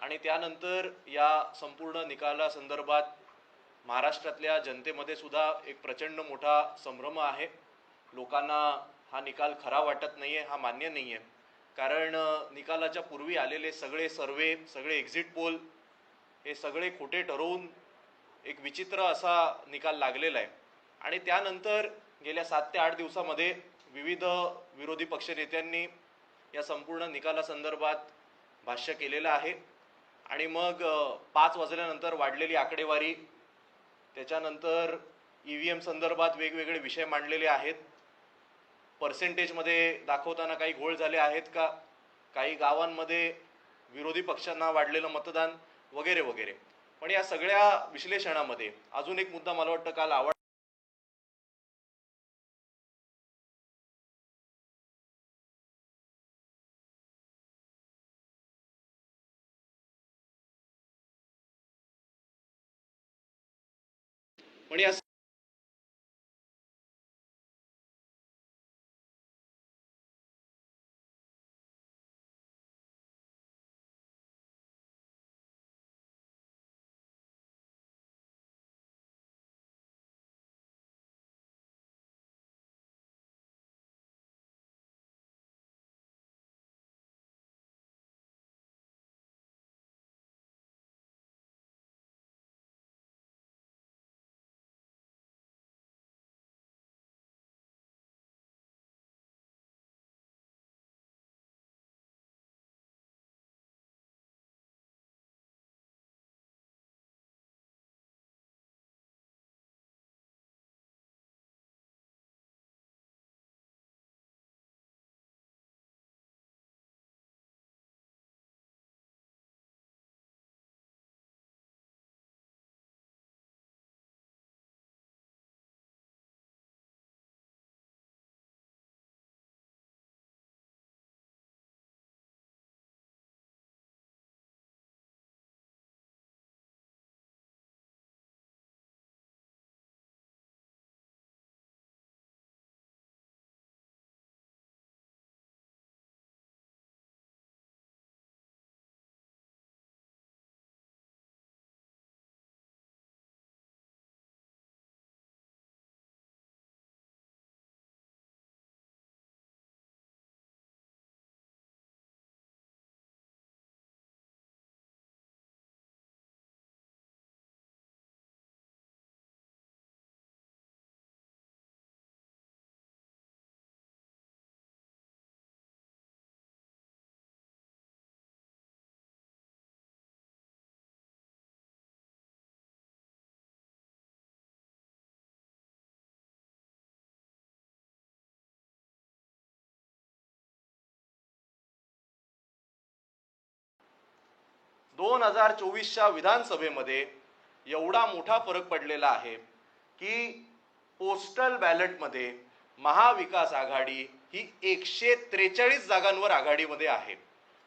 आणि त्यानंतर या संपूर्ण निकालासंदर्भात महाराष्ट्रातल्या जनतेमध्ये सुद्धा एक प्रचंड मोठा संभ्रम आहे. लोकांना हा निकाल खरा वाटत नाहीये, हा मान्य नाहीये. कारण निकालाच्या पूर्वी आलेले सगळे सर्वे, सगळे एक्झिट पोल हे सगळे खोटे ठरवून एक विचित्र असा निकाल लागलेला आहे. आणि त्यानंतर गेल्या 7 ते 8 दिवसामध्ये विविध विरोधी पक्षनेत्यांनी या संपूर्ण निकालासंदर्भात भाष्य केलेलं आहे. आणि मग 5 वाजल्यानंतर वाढलेली आकडेवारी, त्याच्यानंतर EVM संदर्भात वेगवेगळे विषय मांडलेले आहेत. पर्सेंटेजमध्ये दाखवताना काही घोळ झाले आहेत का, काही गावांमध्ये विरोधी पक्षांना वाढलेलं मतदान वगैरे वगैरे. पण या सगळ्या विश्लेषणामध्ये अजून एक मुद्दा मला वाटतं काल आवड पण या 2024च्या विधानसभेमध्ये एवढा मोठा फरक पडलेला आहे की पोस्टल बॅलेटमध्ये महाविकास आघाडी ही 143 जागांवर आघाडीमध्ये आहे.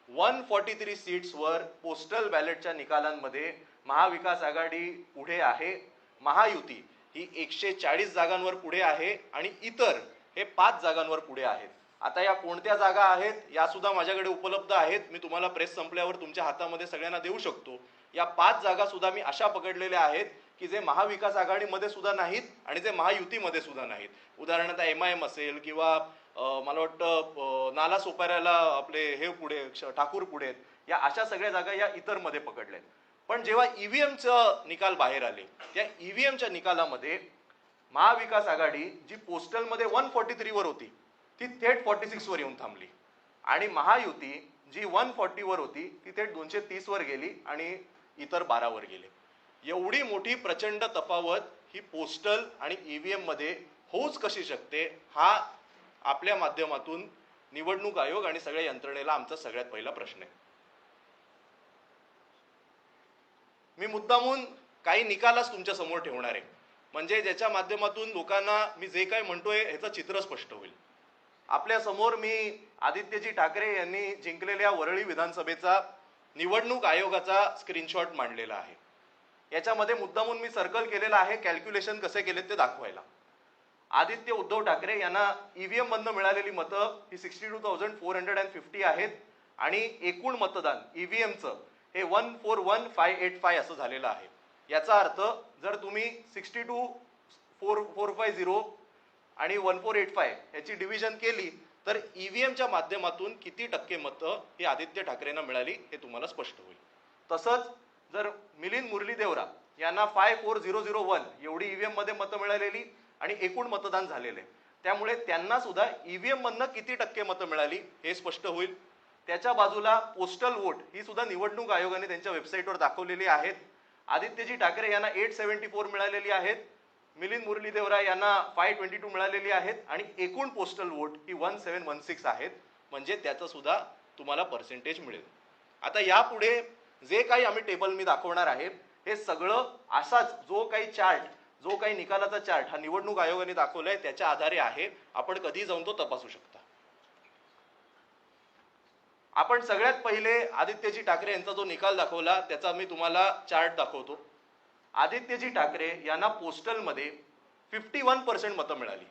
143 सीट्सवर पोस्टल बॅलेटच्या निकालांमध्ये महाविकास आघाडी पुढे आहे. महायुती ही 140 जागांवर पुढे आहे आणि इतर हे 5 जागांवर पुढे आहेत. आता या कोणत्या जागा आहेत या सुद्धा माझ्याकडे उपलब्ध आहेत. मी तुम्हाला प्रेस संपल्यावर तुमच्या हातामध्ये सगळ्यांना देऊ शकतो. या 5 जागा सुद्धा मी अशा पकडलेल्या आहेत की जे महाविकास आघाडीमध्ये सुद्धा नाहीत आणि जे महायुतीमध्ये सुद्धा नाहीत. उदाहरणार्थ MIM असेल किंवा मला वाटतं नाला सोपाऱ्याला आपले हे पुढे ठाकूर पुढे, या अशा सगळ्या जागा या इतर मध्ये पकडल्यात. पण जेव्हा EVMचं निकाल बाहेर आले त्या EVMच्या निकालामध्ये महाविकास आघाडी जी पोस्टलमध्ये 143 वर होती ती थेट 46 वर येऊन थांबली आणि महायुती जी 140 वर होती ती थेट 230 वर गेली आणि इतर 12 वर गेले. एवढी मोठी प्रचंड तफावत ही पोस्टल आणि EVM मध्ये होऊच कशी शकते, हा आपल्या माध्यमातून निवडणूक आयोग आणि सगळ्या यंत्रणेला आमचा सगळ्यात पहिला प्रश्न आहे. मी मुद्दामून काही निकालच तुमच्या समोर ठेवणार आहे म्हणजे ज्याच्या माध्यमातून लोकांना मी जे काय म्हणतोय ह्याचं चित्र स्पष्ट होईल. आपल्या समोर मी आदित्यजी ठाकरे यांनी जिंकलेल्या वरळी विधानसभेचा निवडणूक आयोगाचा स्क्रीनशॉट मांडलेला आहे. याच्यामध्ये मुद्दामून मी सर्कल केलेला आहे कॅल्क्युलेशन कसे केले ते दाखवायला. आदित्य उद्धव ठाकरे यांना EVM मधनं मिळालेली मतं ही 62,450 आहेत आणि एकूण मतदान EVMचं हे 141585 असं झालेलं आहे. याचा अर्थ जर तुम्ही 624450 आणि 1485 याची डिव्हिजन केली तर ईव्हीएमच्या माध्यमातून किती टक्के मतं ही आदित्य ठाकरेंना मिळाली हे तुम्हाला स्पष्ट होईल. तसंच जर मिलिंद मुरली देवरा यांना 54001 एवढी ईव्हीएम मध्ये मतं मिळालेली आणि एकूण मतदान झालेले, त्यामुळे त्यांना सुद्धा ईव्हीएम मधनं किती टक्के मतं मिळाली हे स्पष्ट होईल. त्याच्या बाजूला पोस्टल वोट ही सुद्धा निवडणूक आयोगाने त्यांच्या वेबसाईटवर दाखवलेली आहेत. आदित्यजी ठाकरे यांना 874 मिळालेली आहेत, मिलिंद मुरली देवरा यांना 522 मिळालेली आहेत आणि एकूण पोस्टल वोट ही 1716 आहेत. म्हणजे त्याचं सुद्धा तुम्हाला पर्सेंटेज मिळेल. आता यापुढे जे काही आम्ही टेबल मी दाखवणार आहे हे सगळं असाच जो काही चार्ट, जो काही निकालाचा चार्ट हा निवडणूक आयोगाने दाखवलाय त्याच्या आधारे आहे. आपण कधी जाऊन तो तपासू शकता. आपण सगळ्यात पहिले आदित्यजी ठाकरे यांचा जो निकाल दाखवला त्याचा मी तुम्हाला चार्ट दाखवतो. आदित्यजी ठाकरे यांना पोस्टलमध्ये 51% मतं मिळाली.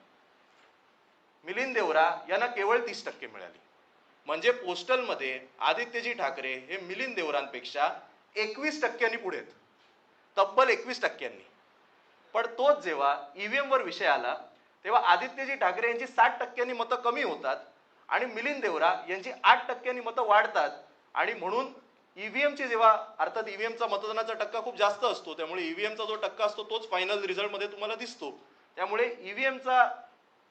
मिलिंद देवरा यांना केवळ 30% मिळाली. म्हणजे पोस्टलमध्ये आदित्यजी ठाकरे हे मिलिंद देवरांपेक्षा 21% पुढे आहेत, तब्बल 21%. पण तोच जेव्हा ईव्हीएम वर विषय आला तेव्हा आदित्यजी ठाकरे यांची 60% मतं कमी होतात आणि मिलिंद देवरा यांची 8% मतं वाढतात. आणि म्हणून ईव्हीएमची जेव्हा अर्थात ईव्हीएमचा मतदानाचा टक्का खूप जास्त असतो, त्यामुळे ईव्हीएमचा जो टक्का असतो तोच फायनल रिझल्ट मध्ये तुम्हाला दिसतो. त्यामुळे ईव्हीएमचा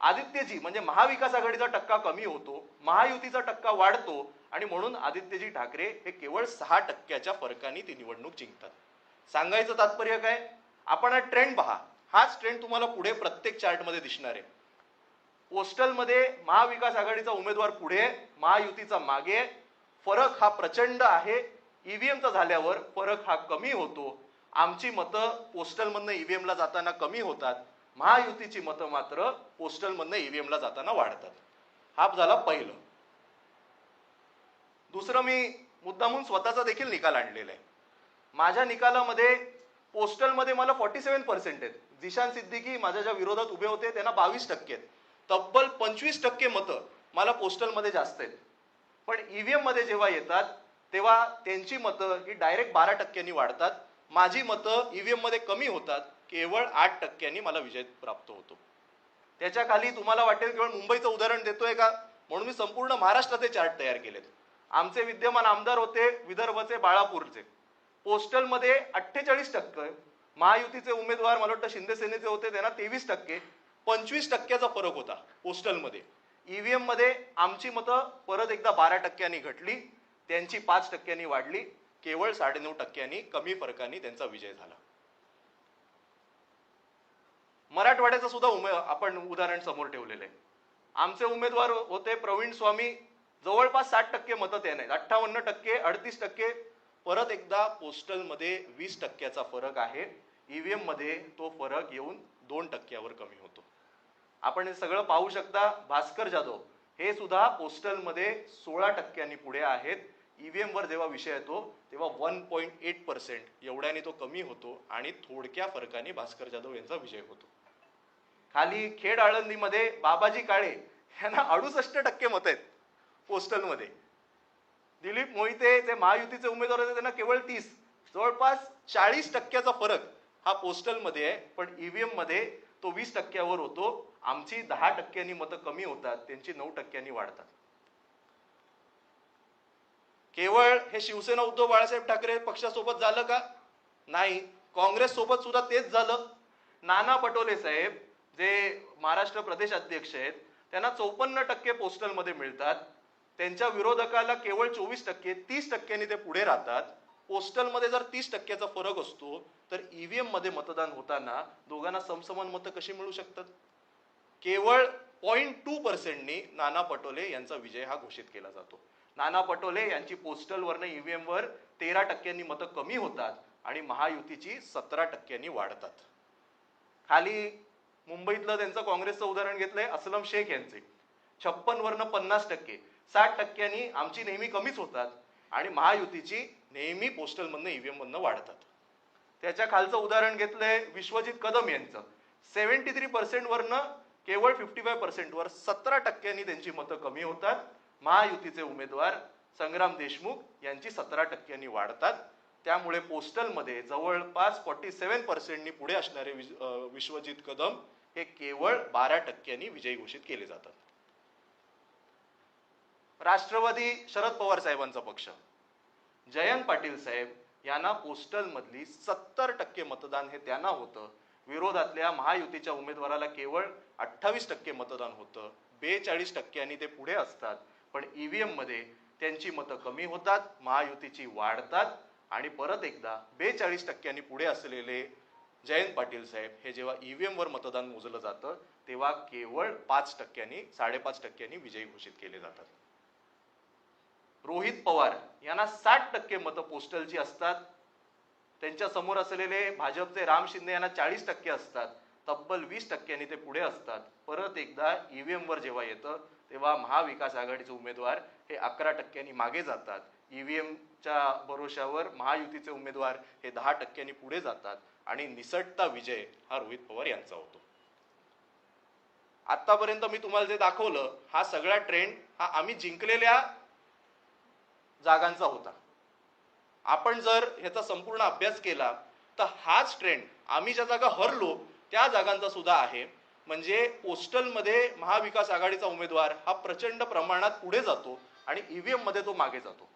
आदित्यजी म्हणजे महाविकास आघाडीचा टक्का कमी होतो, महायुतीचा टक्का वाढतो आणि म्हणून आदित्यजी ठाकरे हे केवळ 6% फरकाने ती निवडणूक जिंकतात. सांगायचं तात्पर्य काय, आपण हा ट्रेंड पहा. हाच ट्रेंड तुम्हाला पुढे प्रत्येक चार्ट मध्ये दिसणार आहे. पोस्टलमध्ये महाविकास आघाडीचा उमेदवार पुढे, महायुतीचा मागे. फरक हा प्रचंड आहे. ईव्हीएमचा झाल्यावर फरक हा कमी होतो. आमची मतं पोस्टलमधनं ईव्हीएमला जाताना कमी होतात, महायुतीची मतं मात्र पोस्टलमधनं ईव्हीएमला जाताना वाढतात. हा झाला पहिलं. दुसरं, मी मुद्दामून स्वतःचा देखील निकाल आणलेला आहे. माझ्या निकालामध्ये पोस्टलमध्ये मला 47% आहेत. जिशान सिद्दीकी माझ्या ज्या विरोधात उभे होते त्यांना 22% आहेत. तब्बल 25% मतं मला पोस्टलमध्ये जास्त आहेत. पण ईव्हीएम मध्ये जेव्हा येतात तेव्हा त्यांची मतं ही डायरेक्ट 12% वाढतात. माझी मतं ईव्हीएम मध्ये कमी होतात, केवळ 8% मला विजय प्राप्त होतो. त्याच्या खाली तुम्हाला वाटेल केवळ मुंबईचं उदाहरण देतोय का, म्हणून मी संपूर्ण महाराष्ट्राचे चार्ट तयार केलेत. आमचे विद्यमान आमदार होते विदर्भचे बाळापूरचे, पोस्टलमध्ये 48%. महायुतीचे उमेदवार मला वाटतं शिंदे सेनेचे होते, त्यांना 23%. 25%चा फरक होता पोस्टलमध्ये. ईव्हीएम मध्ये आमची मतं परत एकदा 12% घटली, त्यांची 5% वाढली. केवळ 9.5% कमी फरकाने त्यांचा विजय झाला. मराठवाड्याचं सुद्धा आपण उदाहरण समोर ठेवलेलं आहे. आमचे उमेदवार होते प्रवीण स्वामी, जवळपास 60% मतं त्यांना आहेत, 58%, 38%. परत एकदा पोस्टलमध्ये 20%चा फरक आहे. ईव्हीएम मध्ये तो फरक येऊन 2%वर कमी होतो. आपण हे सगळं पाहू शकता. भास्कर जाधव हे सुद्धा पोस्टलमध्ये 16% पुढे आहेत. ईव्हीएम वर जेव्हा विषय येतो तेव्हा 1.8% एवढ्याने तो कमी होतो आणि थोडक्या फरकाने भास्कर जाधव यांचा विजय होतो. खाली खेड आळंदीमध्ये बाबाजी काळे यांना 68% मतं आहेत पोस्टलमध्ये. दिलीप मोहिते जे महायुतीचे उमेदवार होते त्यांना केवळ 30. जवळपास 40%चा फरक हा पोस्टलमध्ये आहे. पण ईव्हीएम मध्ये तो 20%वर होतो. आमची 10% मतं कमी होतात, त्यांची 9% वाढतात. केवळ हे शिवसेना उद्धव बाळासाहेब ठाकरे पक्षासोबत झालं का? नाही, काँग्रेस सोबत सुद्धा तेच झालं. नाना पटोले साहेब जे महाराष्ट्र प्रदेश अध्यक्ष आहेत त्यांना 54% पोस्टलमध्ये मिळतात. त्यांच्या विरोधकाला केवळ 24%, 30%नी ते पुढे राहतात. पोस्टलमध्ये जर 30%चा फरक असतो तर ईव्हीएम मध्ये मतदान होताना दोघांना समसमान मतं कशी मिळू शकतात? केवळ 0.2%नी नाना पटोले यांचा विजय हा घोषित केला जातो. नाना पटोले यांची पोस्टलवरनं ईव्हीएम वर 13%नी मतं कमी होतात आणि महायुतीची 17%नी वाढतात. खाली मुंबईतलं त्यांचं काँग्रेसचं उदाहरण घेतलंय, असलम शेख यांचे 56 वरनं 50%, 60%नी आमची नेहमी कमीच होतात आणि महायुतीची नेहमी पोस्टलमधनं ईव्हीएम मधनं वाढतात. त्याच्या खालचं उदाहरण घेतलंय विश्वजित कदम यांचं, 73% वरनं केवळ 55% वर 17%नी त्यांची मतं कमी होतात. महायुतीचे उमेदवार संग्राम देशमुख यांची 17% वाढतात. त्यामुळे पोस्टलमध्ये जवळपास 47% पुढे असणारे विश्वजित कदम हे केवळ 12% विजयी घोषित केले जातात. राष्ट्रवादी शरद पवार साहेबांचा पक्ष, जयंत पाटील साहेब यांना पोस्टल मधली 70% मतदान हे त्यांना होतं. विरोधातल्या महायुतीच्या उमेदवाराला केवळ 28% मतदान होतं. 42% ते पुढे असतात, पण ईव्हीएम मध्ये त्यांची मतं कमी होतात, महायुतीची वाढतात आणि परत एकदा 42% पुढे असलेले जयंत पाटील साहेब हे जेव्हा ईव्हीएम वर मतदान मोजलं जातं तेव्हा केवळ 5%, 5.5% विजयी घोषित केले जातात. रोहित पवार यांना 60% मतं पोस्टलची असतात. त्यांच्या समोर असलेले भाजपचे राम शिंदे यांना 40% असतात. तब्बल 20% ते पुढे असतात. परत एकदा ईव्हीएम वर जेव्हा येतं तेव्हा महाविकास आघाडीचे उमेदवार हे 11% मागे जातात. ईव्हीएमच्या भरोशावर महायुतीचे उमेदवार हे 10% पुढे जातात आणि निसटता विजय हा रोहित पवार यांचा होतो. आतापर्यंत मी तुम्हाला जे दाखवलं हा सगळा ट्रेंड हा आम्ही जिंकलेल्या जागांचा होता. आपण जर ह्याचा संपूर्ण अभ्यास केला तर हाच ट्रेंड आम्ही ज्या जागा हरलो त्या जागांचा सुद्धा आहे. म्हणजे पोस्टलमध्ये महाविकास आघाडीचा उमेदवार हा प्रचंड प्रमाणात पुढे जातो आणि ईव्हीएम मध्ये तो मागे जातो.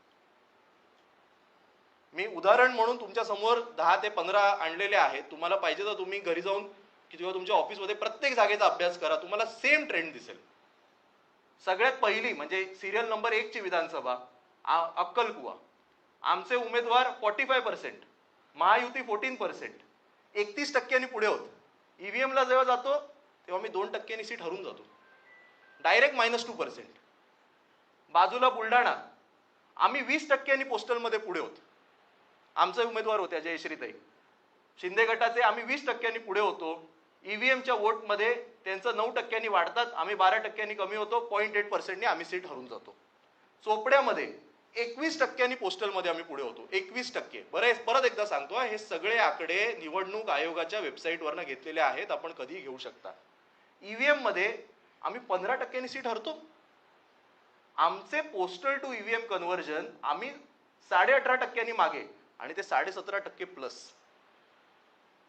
मी उदाहरण म्हणून तुमच्या समोर 10 ते 15 आणलेले आहेत. तुम्हाला पाहिजे तर तुम्ही घरी जाऊन किंवा तुमच्या ऑफिसमध्ये प्रत्येक जागेचा अभ्यास करा, तुम्हाला सेम ट्रेंड दिसेल. सगळ्यात पहिली म्हणजे सिरियल नंबर 1 ची विधानसभा अक्कलकुवा, आमचे उमेदवार 45%, महायुती 14%, 31% पुढे होत. ईव्हीएम ला जेव्हा जातो तेव्हा मी 2% सीट हरून जातो, डायरेक्ट -2%. बाजूला बुलढाणा, आम्ही 20% पोस्टलमध्ये पुढे होतो. आमचे उमेदवार होत्या जयश्रीताई शिंदे गटाचे, आम्ही 20% पुढे होतो. ईव्हीएमच्या वोटमध्ये त्यांचं 9% वाढतात, आम्ही 12% कमी होतो. 0.8% आम्ही सीट हरून जातो. चोपड्यामध्ये 21% पोस्टलमध्ये आम्ही पुढे होतो. 21%. बरं, परत एकदा सांगतो, हे सगळे आकडे निवडणूक आयोगाच्या वेबसाईटवरनं घेतलेले आहेत, आपण कधीही घेऊ शकता. ईव्हीएम मध्ये आम्ही 15% सीट हरतो. आमचे पोस्टल टू ईव्हीएम कन्व्हर्जन आम्ही 18.5% मागे आणि ते 17.5% प्लस.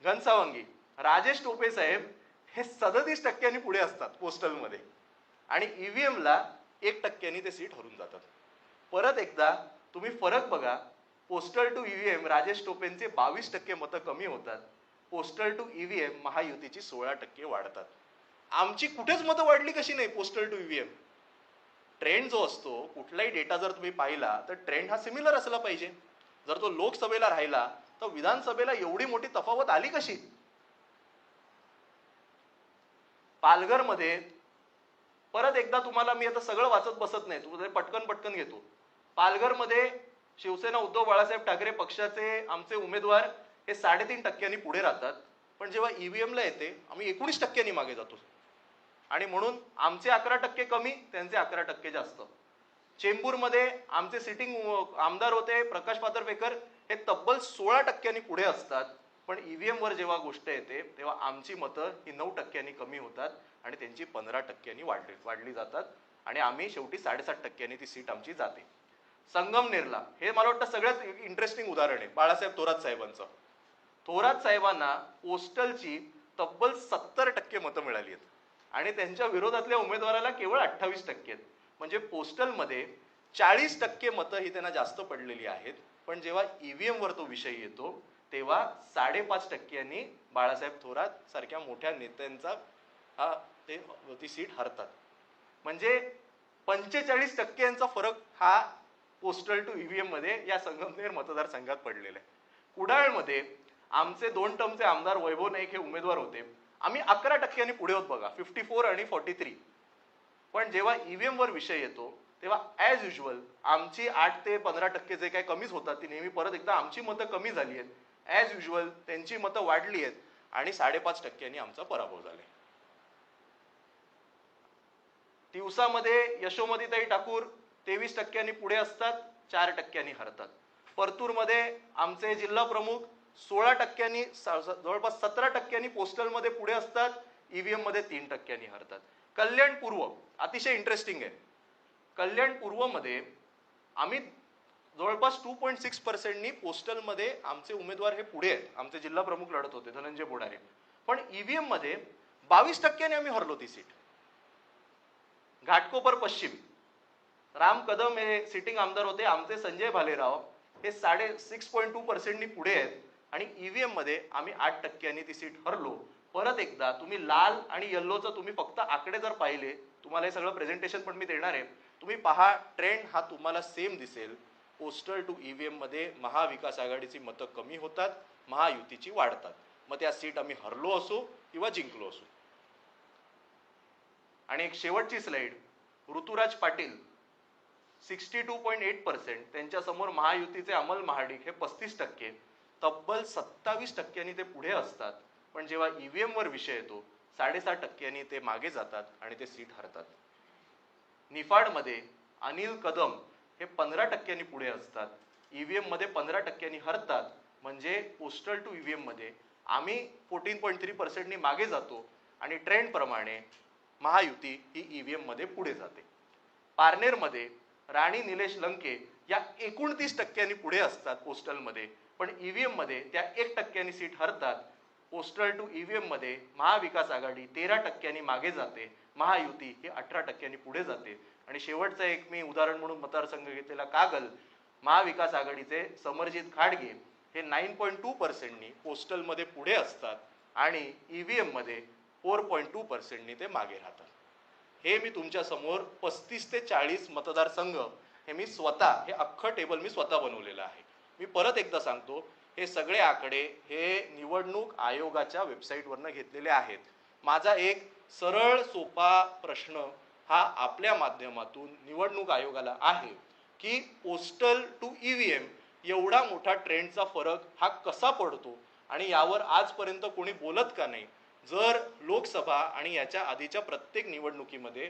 घनसावंगी राजेश टोपे साहेब हे 37% पुढे असतात पोस्टलमध्ये आणि ईव्हीएमला 1% ते सीट हरून जातात. परत एकदा तुम्ही फरक बघा. पोस्टल टू ईव्हीएम राजेश टोपेंचे 22% मतं कमी होतात. पोस्टल टू ईव्हीएम महायुतीची 16% वाढतात. आमची कुठेच मतं वाढली कशी नाही पोस्टल टू ईव्हीएम. ट्रेंड जो असतो, कुठलाही डेटा जर तुम्ही पाहिला तर ट्रेंड हा सिमिलर असला पाहिजे. जर तो लोकसभेला राहिला तर विधानसभेला एवढी मोठी तफावत आली कशी? पालघरमध्ये परत एकदा तुम्हाला मी आता सगळं वाचत बसत नाही, तुम्हाला पटकन घेतो. पालघरमध्ये शिवसेना उद्धव बाळासाहेब ठाकरे पक्षाचे आमचे उमेदवार हे 3.5% पुढे राहतात, पण जेव्हा ईव्हीएमला येते आम्ही 19% मागे जातो आणि म्हणून आमचे 11% कमी, त्यांचे 11% जास्त. चेंबूरमध्ये आमचे सिटिंग आमदार होते प्रकाश पातरफेकर, हे तब्बल 16% पुढे असतात, पण ईव्हीएम वर जेव्हा गोष्ट येते तेव्हा आमची मतं ही 9% कमी होतात आणि त्यांची 15% वाढली जातात आणि आम्ही शेवटी 7.5% ती सीट आमची जाते. संगमनेरला हे मला वाटतं सगळ्यात इंटरेस्टिंग उदाहरण आहे बाळासाहेब थोरात साहेबांचं. थोरात साहेबांना पोस्टलची तब्बल 70% मतं मिळाली आहेत आणि त्यांच्या विरोधातल्या उमेदवाराला केवळ 28%. म्हणजे पोस्टलमध्ये 40% मतं ही त्यांना जास्त पडलेली आहेत, पण जेव्हा ईव्हीएम वर तो विषय येतो तेव्हा 5.5% बाळासाहेब थोरात सारख्या मोठ्या नेत्यांचा ती सीट हरतात. म्हणजे 45% फरक हा पोस्टल टू ईव्हीएम मध्ये या संगमनेर मतदारसंघात पडलेला आहे. कुडाळमध्ये आमचे 2 टर्मचे आमदार वैभव नाईक हे उमेदवार होते, आम्ही 11% पुढे होत बघा, 54 आणि 43. पण जेव्हा ईव्हीएम वर विषय येतो तेव्हा ॲज युजल आमची 8 ते 15% जे काही कमीच होतात ती नेहमी परत एकदा आमची मतं कमी झाली आहेत. ॲज युजल त्यांची मतं वाढली आहेत आणि 5.5% आमचा पराभव झाला. तिवसामध्ये यशोमतीताई ठाकूर 23% पुढे असतात, 4% हरतात. परतूरमध्ये आमचे जिल्हा प्रमुख 16%, जवळपास 17% पोस्टलमध्ये पुढे असतात, ईव्हीएम मध्ये 3% हरतात. कल्याण पूर्व अतिशय इंटरेस्टिंग आहे. कल्याण पूर्व मध्ये आम्ही जवळपास 2.6%नी पोस्टलमध्ये आमचे उमेदवार हे पुढे आहेत. आमचे जिल्हा प्रमुख लढत होते धनंजय बोडारे, पण ईव्हीएम मध्ये 22% आम्ही हरलो ती सीट. घाटकोपर पश्चिम राम कदम हे सिटिंग आमदार होते, आमचे संजय भालेराव हे 6.2%नी पुढे आहेत आणि ईव्हीएम मध्ये आम्ही 8%नी ती सीट हरलो. परत एकदा तुम्ही लाल आणि येल्लोचं तुम्ही फक्त आकडे जर पाहिले, तुम्हाला हे सगळं प्रेझेंटेशन पण मी देणार आहे, तुम्ही पहा ट्रेंड हा तुम्हाला सेम दिसेल. पोस्टल टू ईव्हीएम मध्ये महाविकास आघाडीची मतं कमी होतात, महायुतीची वाढतात. मग त्या सीट आम्ही हरलो असो किंवा जिंकलो असो. आणि एक शेवटची स्लाइड, ऋतुराज पाटील 62.8%, त्यांच्या समोर महायुतीचे अमल महाडिक हे 35%, तब्बल 27%नी ते पुढे असतात. पण जेव्हा ईव्हीएम वर विषय येतो 6.5%नी ते मागे जातात आणि ते सीट हरतात. निफाड मध्ये अनिल कदम हे 15%नी पुढे असतात, ईव्हीएम मध्ये 15%नी हरतात. म्हणजे पोस्टल टू ईव्हीएम मध्ये आम्ही 14.3%नी मागे जातो आणि ट्रेंड प्रमाणे महायुती ही ईव्हीएम मध्ये पुढे जाते. पारनेर मध्ये राणी निलेश लंके या 29%नी पुढे असतात पोस्टलमध्ये, पण ईव्हीएम मध्ये त्या 1%नी सीट हरतात. पोस्टल टू ईव्हीएम मध्ये महाविकास आघाडी 13%नी मागे जाते, महायुती ही 18%नी पुढे जाते. आणि शेवटचं एक मी उदाहरण म्हणून मतदारसंघ घेतलेला कागल, महाविकास आघाडीचे समरजित खाडगे हे 9.2%नी पोस्टलमध्ये पुढे असतात आणि ईव्हीएम मध्ये 4.2%नी ते मागे राहतात. हे मी तुमच्या समोर 35 ते 40 मतदारसंघ हे मी स्वतः, हे अख्खं टेबल मी स्वतः बनवलेलं आहे. मी परत एकदा सांगतो, हे सगळे आकडे हे निवडणूक आयोगाच्या वेबसाईटवरनं घेतलेले आहेत. माझा एक सरळ सोपा प्रश्न हा आपल्या माध्यमातून निवडणूक आयोगाला आहे की पोस्टल टू ईव्हीएम एवढा मोठा ट्रेंडचा फरक हा कसा पडतो आणि यावर आजपर्यंत कोणी बोलत का नाही. जर लोकसभा आणि याच्या आधीच्या प्रत्येक निवडणुकीमध्ये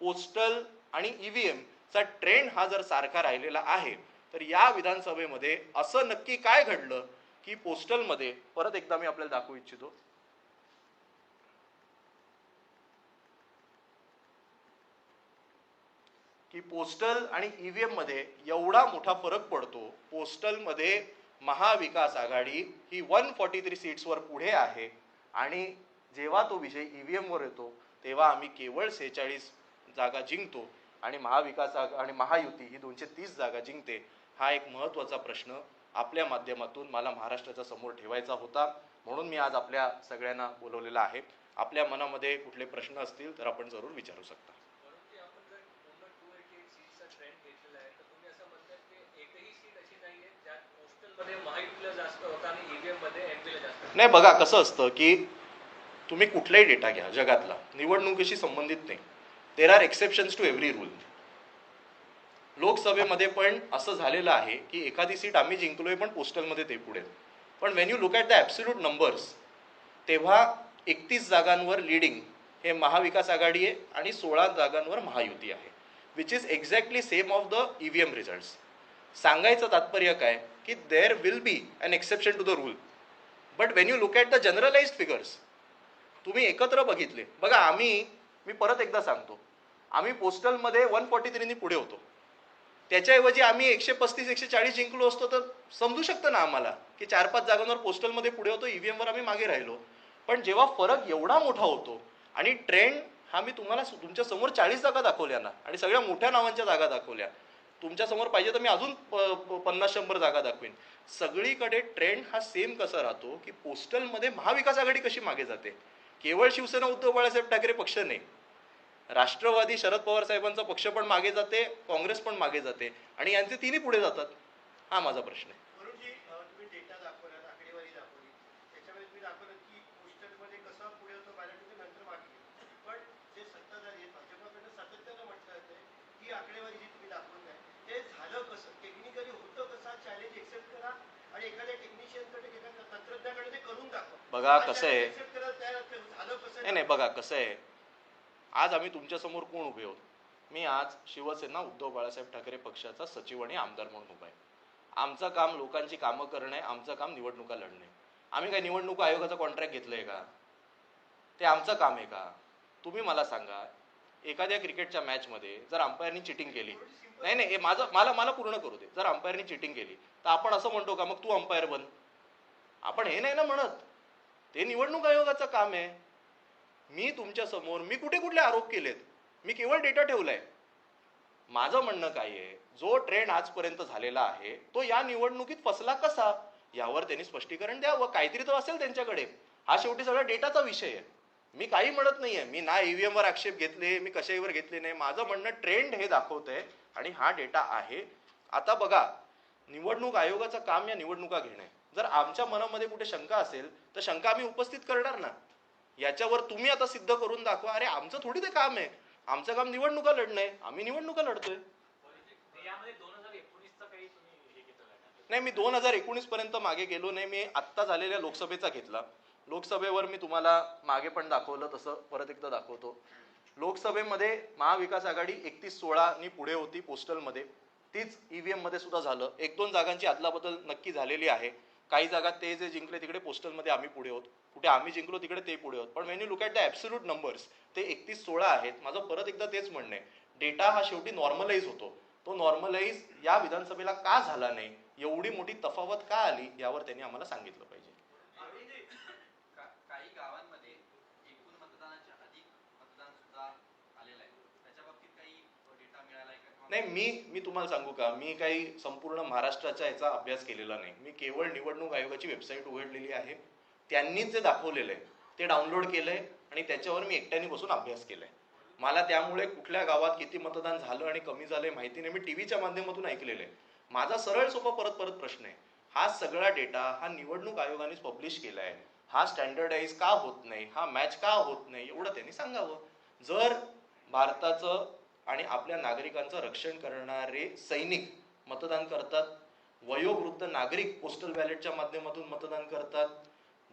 पोस्टल आणि ईव्हीएम चा ट्रेंड हा जर सारखा राहिलेला आहे, तर या विधानसभेमध्ये असं नक्की काय घडलं की पोस्टलमध्ये, परत एकदा मी आपल्याला दाखवू इच्छितो, की पोस्टल आणि ईव्हीएम मध्ये एवढा मोठा फरक पडतो. पोस्टल मध्ये महाविकास आघाडी ही 143 सीट्सवर पुढे आहे आणि जेव्हा तो विषय ईव्हीएम वर येतो तेव्हा आम्ही केवळ 46 जागा जिंकतो आणि महाविकास आणि महायुती ही 230 जागा जिंकते. हा एक महत्त्वाचा प्रश्न आपल्या माध्यमातून मला महाराष्ट्राच्या समोर ठेवायचा होता, म्हणून मी आज आपल्या सगळ्यांना बोलवलेला आहे. आपल्या मनामध्ये कुठले प्रश्न असतील तर आपण जरूर विचारू शकता. नाही, बघा कसं असतं की तुम्ही कुठलाही डेटा घ्या जगातला, निवडणुकीशी संबंधित नाही, there are exceptions to every rule. लोकसभेमध्ये पण असं झालेलं आहे की एखादी सीट आम्ही जिंकलोय पण पोस्टलमध्ये ते पुढे. पण Wien you look at the absolute numbers, तेव्हा 31 जागांवर लीडिंग हे महाविकास आघाडी आहे आणि 16 जागांवर महायुती आहे, which is exactly same of the EVM results. सांगायचं तात्पर्य काय की there will be an exception to the rule, but when you look at the generalised figures, तुम्ही एकत्र बघितले, बघा मी परत एकदा सांगतो, आम्ही पोस्टलमध्ये 143नी पुढे होतो, त्याच्याऐवजी आम्ही 135-140 जिंकलो असतो तर समजू शकतं ना आम्हाला की 4-5 जागांवर पोस्टलमध्ये पुढे होतो, ईव्हीएमवर आम्ही मागे राहिलो. पण जेव्हा फरक एवढा मोठा होतो आणि ट्रेंड हा मी तुम्हाला तुमच्या समोर 40 जागा दाखवल्या ना आणि सगळ्या मोठ्या नावांच्या जागा दाखवल्या, तुमच्या समोर पाहिजे तर मी अजून 50-100 जागा दाखवेन, सगळीकडे ट्रेंड हा सेम कसा राहतो की पोस्टलमध्ये महाविकास आघाडी कशी मागे जाते. केवळ शिवसेना उद्धव बाळासाहेब ठाकरे पक्ष नाही, राष्ट्रवादी शरद पवार साहेबांचा पक्ष पण मागे जाते, काँग्रेस पण मागे जाते आणि यांचे तिन्ही पुढे जातात. हा माझा प्रश्न आहे. तुम्ही डेटा दाखवला, आकडेवारी दाखवली, त्याच्यामध्ये तुम्ही दाखवलं की पोस्टलमध्ये कसा पुढे होतो बॅलेट नंतर मागे, पण जे सत्ताधारी आहेत भाजपाकडनं सातत्यानं म्हटलं जातं की आकडेवारी जी तुम्ही दाखवली आहे ते झालं कसं, टेक्निकली होतं कसा, चॅलेंज एक्सेप्ट करा आणि एखाद्या टेक्निशियनकडे एखाद्या तंत्रज्ञाकडे ते करून दाखवा. बघा कसं आहे, नाही बघा कसं आहे, आज आम्ही तुमच्यासमोर कोण उभे आहोत, मी आज शिवसेना उद्धव बाळासाहेब ठाकरे पक्षाचा सचिव आणि आमदार म्हणून उभा आहे. आमचं काम लोकांची कामं करणं आहे, आमचं काम निवडणुका लढणे. आम्ही काय निवडणूक आयोगाचा कॉन्ट्रॅक्ट घेतलंय का? ते आमचं काम आहे का? तुम्ही मला सांगा, एखाद्या क्रिकेटच्या मॅचमध्ये जर अंपायरनी चिटिंग केली नाही नाही, हे माझं मला मला पूर्ण करू दे. जर अंपायरनी चिटिंग केली तर आपण असं म्हणतो का मग तू अंपायर बन? आपण हे नाही ना म्हणत. ते निवडणूक आयोगाचं काम आहे. मी तुमच्या समोर मी कुठे कुठले आरोप केलेत? मी केवळ डेटा ठेवलाय. माझं म्हणणं काय आहे, जो ट्रेंड आजपर्यंत झालेला आहे तो या निवडणुकीत फसला कसा, यावर त्यांनी स्पष्टीकरण द्यावं. काहीतरी तर असेल त्यांच्याकडे. हा शेवटी सगळा डेटाचा विषय आहे. मी काही म्हणत नाहीये, मी ना ईव्हीएम वर आक्षेप घेतले, मी कशावर घेतले नाही. माझं म्हणणं ट्रेंड हे दाखवतंय आणि हा डेटा आहे. आता बघा, निवडणूक आयोगाचं काम या निवडणुका घेणे. जर आमच्या मनामध्ये कुठे शंका असेल तर शंका आम्ही उपस्थित करणार ना. याच्यावर तुम्ही आता सिद्ध करून दाखवा. अरे आमचं थोडी ते काम आहे. आमचं काम निवडणुका लढणं आहे. आम्ही निवडणुका लढतोय. नाही, मी 2019 पर्यंत मागे गेलो नाही. मी आत्ता झालेल्या लोकसभेचा घेतला. लोकसभेवर मी तुम्हाला मागे पण दाखवलं, तसं परत एकदा दाखवतो. लोकसभेमध्ये महाविकास आघाडी 31-16 पुढे होती पोस्टलमध्ये. तीच ईव्हीएम मध्ये सुद्धा झालं. 1-2 जागांची अदलाबदल नक्की झालेली आहे. काही जागा ते जे जिंकले तिकडे पोस्टलमध्ये आम्ही पुढे होत, कुठे आम्ही जिंकलो तिकडे ते पुढे होत. पण Wien you look at the absolute numbers, ते 31-16 आहेत. माझं परत एकदा तेच म्हणणं आहे, डेटा हा शेवटी नॉर्मलाइज होतो. तो नॉर्मलाइज या विधानसभेला का झाला नाही, एवढी मोठी तफावत का आली, यावर त्यांनी आम्हाला सांगितलं पाहिजे. काही गावांमध्ये एकूण मतदानाच्या अधिक मतदान सुद्धा आलेलं आहे. त्याच्या बाबतीत काही डेटा मिळालाय का? नाही, मी तुम्हाला सांगू का, मी काही संपूर्ण महाराष्ट्राचा याचा अभ्यास केलेला नाही. मी केवळ निवडणूक आयोगाची वेबसाईट उघडलेली आहे. त्यांनीच जे दाखवलेलं आहे ते डाउनलोड केलंय आणि त्याच्यावर मी एकट्याने बसून अभ्यास केलाय. मला त्यामुळे कुठल्या गावात किती मतदान झालं आणि कमी झालंय माहिती नाही. मी टीव्हीच्या माध्यमातून ऐकलेलं आहे. माझा सरळ सोपा परत प्रश्न आहे, हा सगळा डेटा हा निवडणूक आयोगानेच पब्लिश केलाय. हा स्टँडर्डाइज का होत नाही, हा मॅच का होत नाही, एवढं त्यांनी सांगावं. जर भारताचं आणि आपल्या नागरिकांचं रक्षण करणारे सैनिक मतदान करतात, वयोवृद्ध नागरिक पोस्टल बॅलेटच्या माध्यमातून मतदान करतात,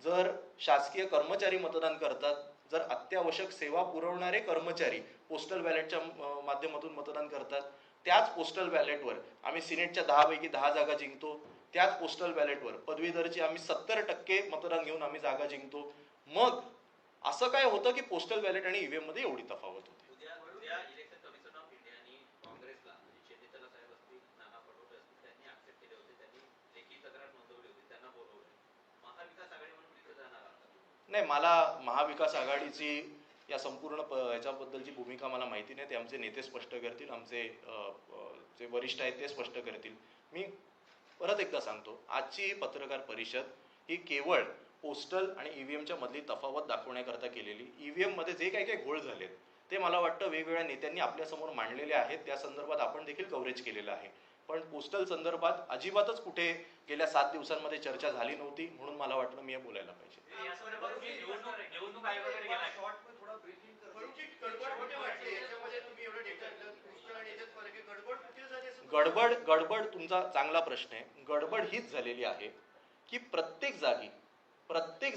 जर शासकीय कर्मचारी मतदान करतात, जर अत्यावश्यक सेवा पुरवणारे कर्मचारी पोस्टल बॅलेटच्या माध्यमातून मतदान करतात, त्याच पोस्टल बॅलेटवर आम्ही सिनेटच्या 10 पैकी 10 जागा जिंकतो, त्याच पोस्टल बॅलेटवर पदवीधरची आम्ही 70% मतदान घेऊन आम्ही जागा जिंकतो, मग असं काय होतं की पोस्टल बॅलेट आणि ईव्हीएम मध्ये एवढी तफावत होते? नाही, मला महाविकास आघाडीची या संपूर्ण याच्याबद्दलची भूमिका मला माहिती नाही. ते आमचे नेते स्पष्ट करतील, आमचे जे वरिष्ठ आहेत ते स्पष्ट करतील. मी परत एकदा सांगतो, आजची पत्रकार परिषद ही केवळ पोस्टल आणि ईव्हीएमच्या मधली तफावत दाखवण्याकरता केलेली. ईव्हीएम मध्ये जे काही काही घोळ झालेत ते मला वाटतं वेगवेगळ्या नेत्यांनी आपल्यासमोर मांडलेले आहेत. त्या संदर्भात आपण देखील कव्हरेज केलेलं आहे. पण पोस्टल संदर्भात अजिबातच कुठे गेल्या 7 दिवसांमध्ये चर्चा झाली नव्हती. म्हणून मला वाटलं मी हे बोलायला पाहिजे. गडबड तुमचा चांगला प्रश्न आहे. गडबड हीच झालेली आहे की प्रत्येक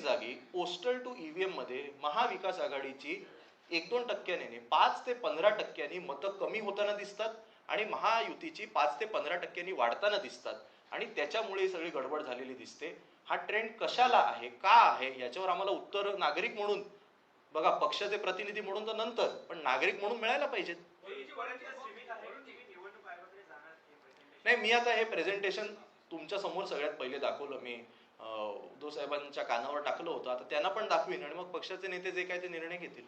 जागी पोस्टल टू ईव्हीएम मध्ये महाविकास आघाडीची 1-2 टक्क्याने 5 ते 15% मतं कमी होताना दिसतात आणि महायुतीची 5 ते 15% वाढताना दिसतात आणि त्याच्यामुळे सगळी गडबड झालेली दिसते. हा ट्रेंड कशाला आहे, का आहे, याच्यावर आम्हाला उत्तर नागरिक म्हणून, बघा पक्षाचे प्रतिनिधी म्हणून तर नंतर, पण नागरिक म्हणून मिळायला पाहिजेत. नाही, मी आता हे प्रेझेंटेशन तुमच्या समोर सगळ्यात पहिले दाखवलं. मी उद्धव साहेबांच्या कानावर टाकलं होतं. आता त्यांना पण दाखवीन आणि मग पक्षाचे नेते जे काय ते निर्णय घेतील.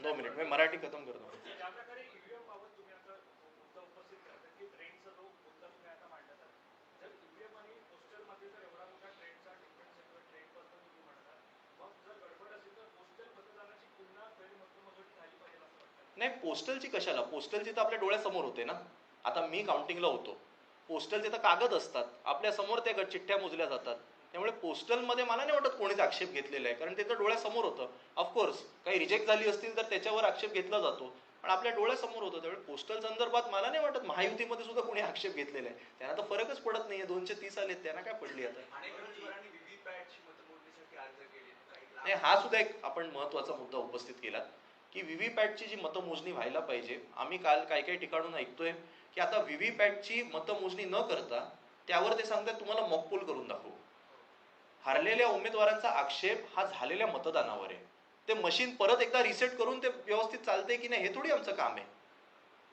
2 मिनिट मी मराठी खतम करतो. नाही, पोस्टलची कशाला, पोस्टलची तर आपल्या डोळ्यासमोर होते ना. आता मी काउंटिंगला होतो, पोस्टलचे तर कागद असतात आपल्या समोर, त्या चिठ्ठ्या मोजल्या जातात. त्यामुळे पोस्टलमध्ये मला नाही वाटत कोणीच आक्षेप घेतलेला आहे, कारण ते तर डोळ्यासमोर होतं. ऑफकोर्स काही रिजेक्ट झाली असतील तर त्याच्यावर आक्षेप घेतला जातो, पण आपल्या डोळ्यासमोर होतं. त्यामुळे पोस्टल संदर्भात मला नाही वाटत महायुतीमध्ये सुद्धा कोणी आक्षेप घेतलेला आहे. त्यांना तर फरकच पडत नाहीये. 230 आले, त्यांना काय पडली आता. नाही, हा सुद्धा एक आपण महत्वाचा मुद्दा उपस्थित केला की व्हीव्हीपॅटची जी मतमोजणी व्हायला पाहिजे. आम्ही काल काही ठिकाणून ऐकतोय की आता व्हीव्हीपॅटची मतमोजणी न करता त्यावर ते सांगतात तुम्हाला मॉकपोल करून दाखवू. हरलेल्या उमेदवारांचा आक्षेप हा झालेल्या मतदानावर आहे. ते मशीन परत एकदा रिसेट करून ते व्यवस्थित चालते की नाही हे थोडी आमचं काम आहे.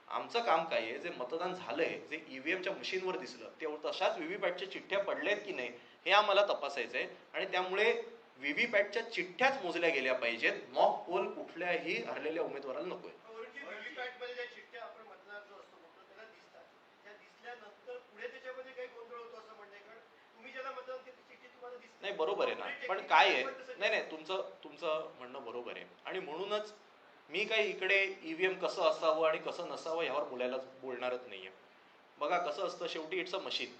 आमचं काम काय आहे, जे मतदान झालंय, जे ईव्हीएमच्या मशीनवर दिसलं ते तशाच व्हीव्हीपॅटच्या चिठ्ठ्या पडल्यात की नाही हे आम्हाला तपासायचं आहे. आणि त्यामुळे व्हीव्हीपॅटच्या चिठ्ठ्याच मोजल्या गेल्या पाहिजेत. मॉक पोल कुठल्याही हरलेल्या उमेदवाराला नकोय. वरुणजी, व्हीव्हीपॅट मध्ये ज्या चिठ्ठ्या आपण मतदार जो असतो म्हणतो त्याला दिसतात, त्या दिसल्यानंतर पुढे त्याच्यामध्ये काही गोंधळ होतो असं म्हणणे, कारण तुम्ही ज्याला मतदान केलं ती चिठ्ठी तुम्हाला दिसते. नाही, बरोबर आहे ना, पण काय आहे, नाही नाही, तुमचं म्हणणं बरोबर आहे. आणि म्हणूनच मी काही इकडे ईव्हीएम कसं असावं आणि कसं नसावं यावर बोलणारच नाहीये. बघा कसं असतं, शेवटी इट्स अ मशीन.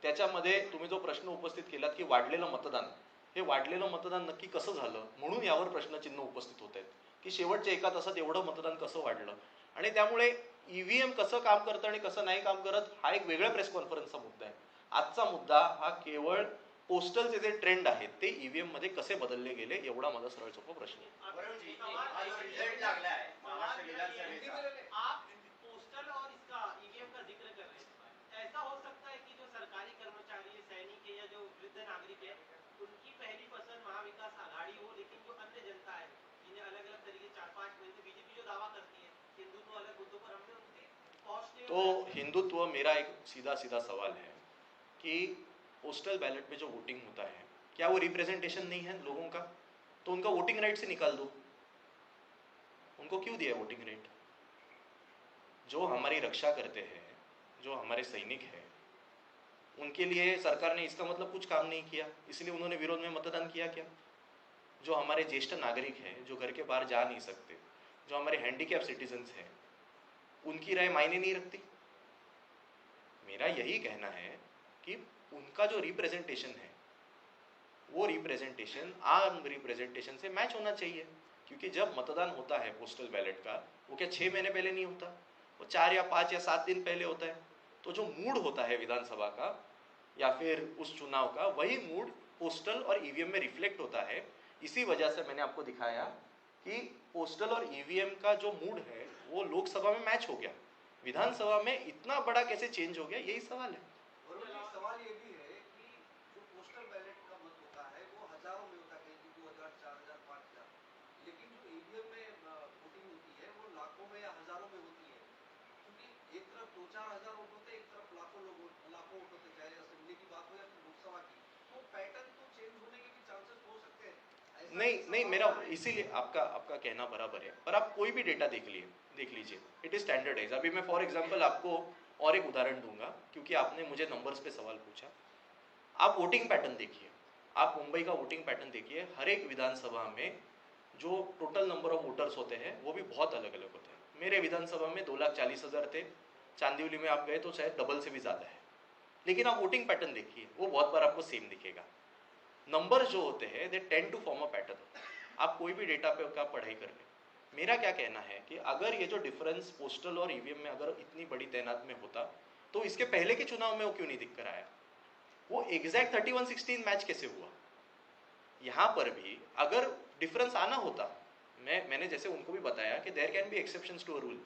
त्याच्यामध्ये तुम्ही जो प्रश्न उपस्थित केलात की वाढलेलं मतदान, हे वाढलेलं मतदान नक्की कसं झालं, म्हणून यावर प्रश्नचिन्ह उपस्थित होत आहेत की शेवटच्या एका तासात एवढं मतदान कसं वाढलं. आणि त्यामुळे ईव्हीएम कसं काम करतं आणि कसं नाही काम करत हा एक वेगळ्या प्रेस कॉन्फरन्सचा मुद्दा आहे. आजचा मुद्दा हा केवळ पोस्टलचे जे ट्रेंड आहेत ते ईव्हीएम मध्ये कसे बदलले गेले एवढा माझा सरळ सोपा प्रश्न आहे. वरुणजी, आज रिझल्ट लागला आहे महाराष्ट्र विधानसभेचा. आप पोस्टल और इसका ईवीएम का जिक्र कर रहे हैं, ऐसा हो सकता है कि जो सरकारी कर्मचारी सैनिक है या जो वृद्ध नागरिक है उनकी पहली पसंद महाविकास आघाड़ी हो, लेकिन जो अन्य जनता है जिन्हें अलग अलग तरीके 4-5 महीने बीजेपी जो दावा करती है हिंदुत्व अलग मुद्दों पर, हमने उनके पहुंचने तो हिंदुत्व, मेरा एक सीधा सीधा सवाल है कि पोस्टल बैलेट में जो वोटिंग होता है क्या वो रिप्रेजेंटेशन नहीं है लोगों का? तो उनका वोटिंग राइट से निकाल दो. उनको क्यों दिया वोटिंग राइट? जो हमारी रक्षा करते हैं, जो हमारे सैनिक हैं, उनके लिए सरकार ने इसका मतलब कुछ काम नहीं किया, इसलिए उन्होंने विरोध में मतदान किया क्या? जो हमारे ज्येष्ठ नागरिक हैं, जो घर के बाहर जा नहीं सकते, जो हमारे हैंडीकैप सिटीजन्स हैं, उनकी राय मायने नहीं रखती? मेरा यही कहना है कि उनका जो रिप्रेजेंटेशन है वो रिप्रेजेंटेशन आम रिप्रेजेंटेशन से मैच होना चाहिए. क्योंकि जब मतदान होता है पोस्टल बैलेट का, वो क्या 6 महीने पहले नहीं होता, वो 4 या 5 या 7 दिन पहले होता है. तो जो मूड होता है विधानसभा का या फिर उस चुनाव का, वही मूड पोस्टल और ईवीएम में रिफ्लेक्ट होता है. इसी वजह से मैंने आपको दिखाया कि पोस्टल और ईवीएम का जो मूड है वो लोकसभा में मैच हो गया, विधानसभा में इतना बड़ा कैसे चेंज हो गया, यही सवाल है. वरुण, सवाल ये भी है कि जो पोस्टल बैलेट का मत होता है वो हजारों में होता है, कहीं 2000, 4000, 5000, लेकिन जो ईवीएम में वोटिंग होती है वो लाखों में या हजारों में होती है. क्योंकि एक तरफ 2-4 हजार वोट होते हैं, एक तरफ लाखों वोट होते हैं, चाहे असेंबली की बात हो या फिर लोकसभा की. तो पैटर्न तो चेंज होने के भी चांसेस हो सकते हैं. नहीं, मेरा इसीलिए आपका कहना बराबर है, पर आप कोई भी डेटा देख लीजिए, इट इज स्टैंडर्डाइज. अभी मैं फॉर एग्जांपल आपको और एक उदाहरण दूंगा, क्योंकि आपने मुझे नंबर्स पे सवाल पूछा. आप वोटिंग पैटर्न देखिए, आप मुंबई का वोटिंग पैटर्न देखिए. हर एक विधानसभा में जो टोटल नंबर ऑफ वोटर्स होते हैं वो भी बहुत अलग अलग होते हैं. मेरे विधानसभा में 2,40,000 थे, चांदीवली में आप गए तो शायद डबल से भी ज़्यादा है. लेकिन आप वोटिंग पैटर्न देखिए, वो बहुत बार आपको सेम दिखेगा. नंबर जो होते हैं they tend to form a pattern. आप कोई भी डेटा पे का पढ़ाई कर लें. मेरा क्या कहना है कि अगर ये जो डिफरेंस पोस्टल और ईवीएम में अगर इतनी बड़ी तैनात में होता तो इसके पहले के चुनाव में वो क्यों नहीं दिख कर आया? वो एग्जैक्ट 31-16 मैच कैसे हुआ? यहाँ पर भी अगर डिफरेंस आना होता, मैंने जैसे उनको भी बताया कि there can be exceptions to a rule.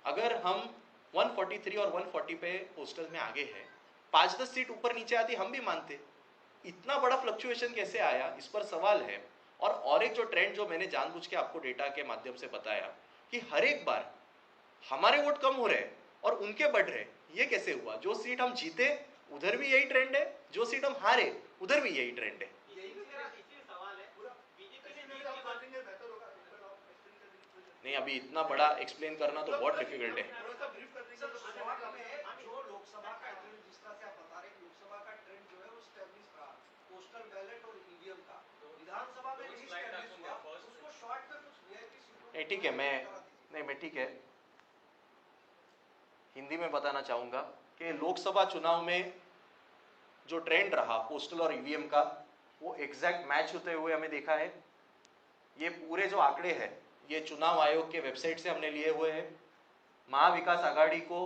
अगर हम 143 और 140 पे पोस्टल में आगे हैं, 5-10 सीट ऊपर नीचे आती हम भी मानते. इतना बड़ा फ्लक्चुएशन कैसे आया, इस पर सवाल है. और एक जो ट्रेंड जो मैंने जानबूझ के आपको डेटा के माध्यम से बताया कि हर एक बार हमारे वोट कम हो रहे हैं और उनके बढ़ रहे हैं, ये कैसे हुआ? जो सीट हम जीते उधर भी यही ट्रेंड है, जो सीट हम हारे उधर भी यही ट्रेंड है. इसी सवाल है बीजेपी ने ऐसे आप कर देंगे बेहतर होगा. अगर आप एक्सप्लेन कर देंगे नहीं, अभी इतना बड़ा एक्सप्लेन करना तो बहुत डिफिकल्ट है. थोड़ा सा ब्रीफ कर देंगे सर, तो शुरुआत में जो लोकसभा का ट्रेंड, जिस तरह से आप बता रहे हैं, लोकसभा का ट्रेंड जो है वो स्टैब्लिश रहा पोस्टल बैलेट और ईवीएम का. विधानसभा में नहीं स्टैब्लिश हुआ, उसको शॉर्ट में कुछ वीआईपी सीटों नहीं, ठीक है, मैं ठीक है, हिंदी में बताना चाहूँगा कि लोकसभा चुनाव में जो ट्रेंड रहा पोस्टल और ईवीएम का वो एग्जैक्ट मैच होते हुए हमें देखा है. ये पूरे जो आंकड़े हैं ये चुनाव आयोग के वेबसाइट से हमने लिए हुए हैं. महाविकास आघाड़ी को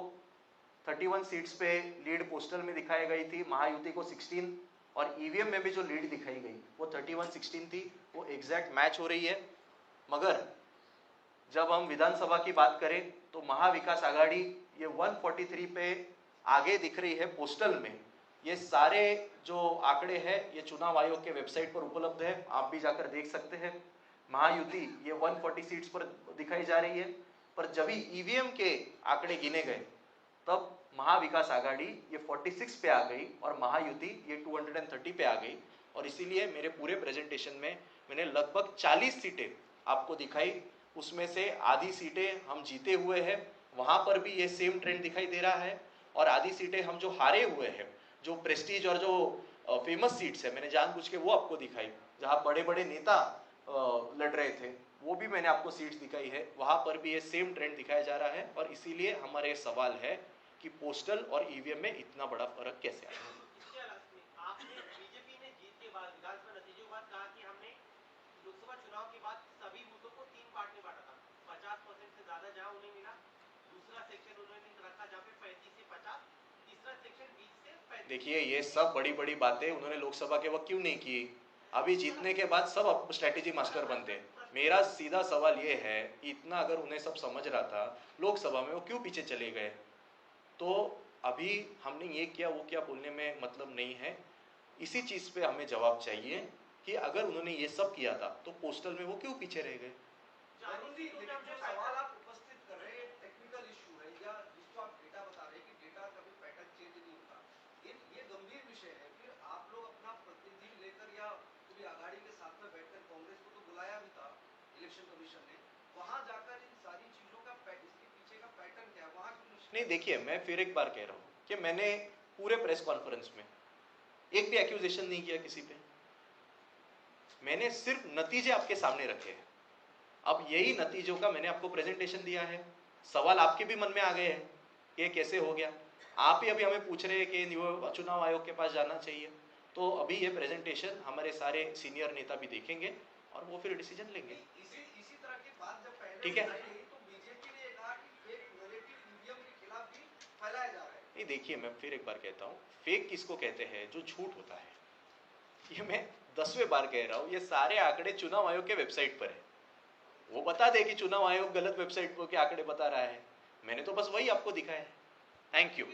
31 सीट्स पे लीड पोस्टल में दिखाई गई थी, महायुति को 16, और ईवीएम में भी जो लीड दिखाई गई वो 31-16 थी. वो एग्जैक्ट मैच हो रही है. मगर जब हम विधानसभा की बात करें तो महाविकास आघाड़ी ये 143 पे आगे दिख रही है पोस्टल में. ये सारे जो आंकड़े हैं ये चुनाव आयोग के वेबसाइट पर उपलब्ध है, आप भी जाकर देख सकते हैं. महायुति ये 140 सीट्स पर दिखाई जा रही है, पर जब भी ईवीएम के आंकड़े गिने गए तब महाविकास आघाड़ी ये 46 पे आ गई और महायुति ये 230 पे आ गई। और इसीलिए मेरे पूरे प्रेजेंटेशन में मैंने लगभग 40 सीटें आपको दिखाई, उसमें से आधी सीटें हम जीते हुए हैं, वहां पर भी ये सेम ट्रेंड दिखाई दे रहा है, और आधी सीटें हम जो हारे हुए हैं, जो प्रेस्टीज और जो फेमस सीट्स है, मैंने जानबूझ के वो आपको दिखाई, जहां बड़े बड़े नेता लड़ रहे थे, वो भी मैंने आपको सीट्स दिखाई है, वहां पर भी ये सेम ट्रेंड दिखाया जा रहा है। और इसीलिए हमारा ये सवाल है कि पोस्टल और ईवीएम में इतना बड़ा फर्क कैसे आया। इसके अलावा आपने बीजेपी ने जीत के बाद विधानसभा नतीजों के बाद कहा कि हमने लोकसभा चुनाव के बाद सभी बूथों को 3 पार्ट में बांटा था। 50% से ज्यादा जहां उन्हें मिला, दूसरा सेक्शन उन्होंने रखा जहां पे 35 से 50, तीसरा सेक्शन 20 से 35। देखिए ये सब बड़ी बड़ी बातें उन्होंने लोकसभा के वक्त क्यों नहीं की, अभी जीतने के बाद सब स्ट्रेटेजी मास्टर बनते हैं। मेरा सीधा सवाल ये है, इतना अगर उन्हें सब समझ रहा था लोकसभा में, वो क्यों पीछे चले गए। तो अभी हमने ये किया वो क्या बोलने में मतलब नहीं है, इसी चीज पे हमें जवाब चाहिए कि अगर उन्होंने ये सब किया था तो पोस्टल में वो क्यों पीछे रह गए। वरुण जी, लेकिन जो सवाल आप उपस्थित कर रहे हैं टेक्निकल इशू है, या जिसको आप डेटा बता रहे हैं कि डेटा कभी पैटर्न चेंज नहीं होता, ये गंभीर विषय है। फिर आप लोग अपना प्रतिनिधि लेकर या पूरी आघाड़ी के साथ में बैठकर, कांग्रेस को तो बुलाया भी था इलेक्शन कमीशन ने, वहां जाकर इन सारी चीजों का इसके पीछे का पैटर्न क्या है, वहां क्यों नहीं देखिए, मैं फिर एक बार कह रहा हूँ कि मैंने पूरे प्रेस कॉन्फ्रेंस में एक भी एक्यूजेशन नहीं किया किसी पे, मैंने सिर्फ नतीजे आपके सामने रखे हैं। अब यही नतीजों का मैंने आपको प्रेजेंटेशन दिया है। सवाल आपके भी मन में आ गए हैं कि ये कैसे हो गया, आप ही अभी हमें पूछ रहे हैं कि चुनाव आयोग के पास जाना चाहिए। तो अभी ये प्रेजेंटेशन हमारे सारे सीनियर नेता भी देखेंगे और वो फिर डिसीजन लेंगे। इसी तरह की बात जब पहले ठीक है। बताई गई तो बीजेपी ने कहा कि फेक नैरेटिव ईवीएम के खिलाफ भी फैलाया जा रहा है। नहीं देखिए, मैं फिर एक बार कहता हूँ, फेक किसको कहते हैं, जो झूठ होता है। ये मैं 10वें बार कह रहा हूँ, ये सारे आंकड़े चुनाव आयोग के वेबसाइट पर है, वो बता दे कि चुनाव आयोग गलत वेबसाइट पर के आंकड़े बता रहा है, मैंने तो बस वही आपको दिखाया है। Thank you.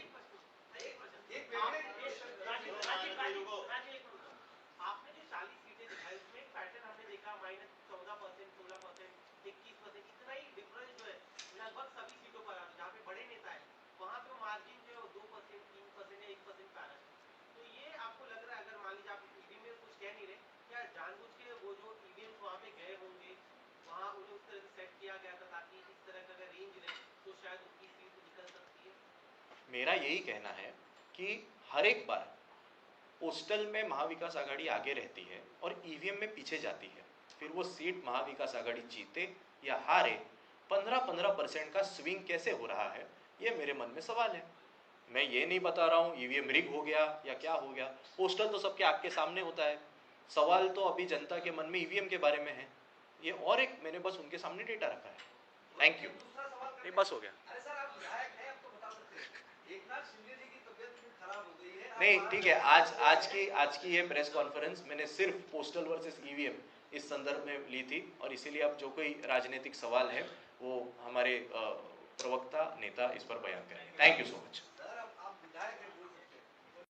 आपने जो 40 सीटें दिखाई उसमें पैटर्न हमने देखा -14%, 16%, 21%, इतना ही डिफरेंस जो है लगभग सभी सीटों पर आ रहा है। जहाँ पे बड़े नेता है वहाँ पे मार्जिन जो है 2%, 3% या 1% पे आ रहा है। तो ये आपको लग रहा है, अगर मान लीजिए आप ईवीएम में कुछ कह नहीं रहे, क्या जानबूझ के वो जो ईवीएम वहाँ पे गए होंगे, वहाँ उन्हें उस तरह से सेट किया गया था ताकि इस तरह का अगर रेंज रहे तो शायद उनकी सीट निकल सकती है। मेरा यही कहना है कि हर एक बार पोस्टल में महाविकास आघाड़ी आगे रहती है और ईवीएम में पीछे जाती है, फिर वो सीट महाविकास आघाड़ी जीते या हारे, 15-15% का स्विंग कैसे हो रहा है, ये मेरे मन में सवाल है। मैं ये नहीं बता रहा हूँ ईवीएम रिग हो गया या क्या हो गया, पोस्टल तो सबके आंख के सामने होता है। सवाल तो अभी जनता के मन में ईवीएम के बारे में है, ये और एक मैंने बस उनके सामने डेटा रखा है। Thank you. दूसरा सवाल नहीं बस हो गया। अरे सर, आप विधायक हैं, आप तो बता सकते हैं। एकनाथ शिंदे जी की तबीयत भी खराब हो गई है। नहीं ठीक है, आज की ये प्रेस कॉन्फ्रेंस मैंने सिर्फ पोस्टल वर्सेस ईवीएम इस संदर्भ में ली थी, और इसीलिए अब जो कोई राजनीतिक सवाल है वो हमारे प्रवक्ता नेता इस पर बयान करेंगे। Thank you so much.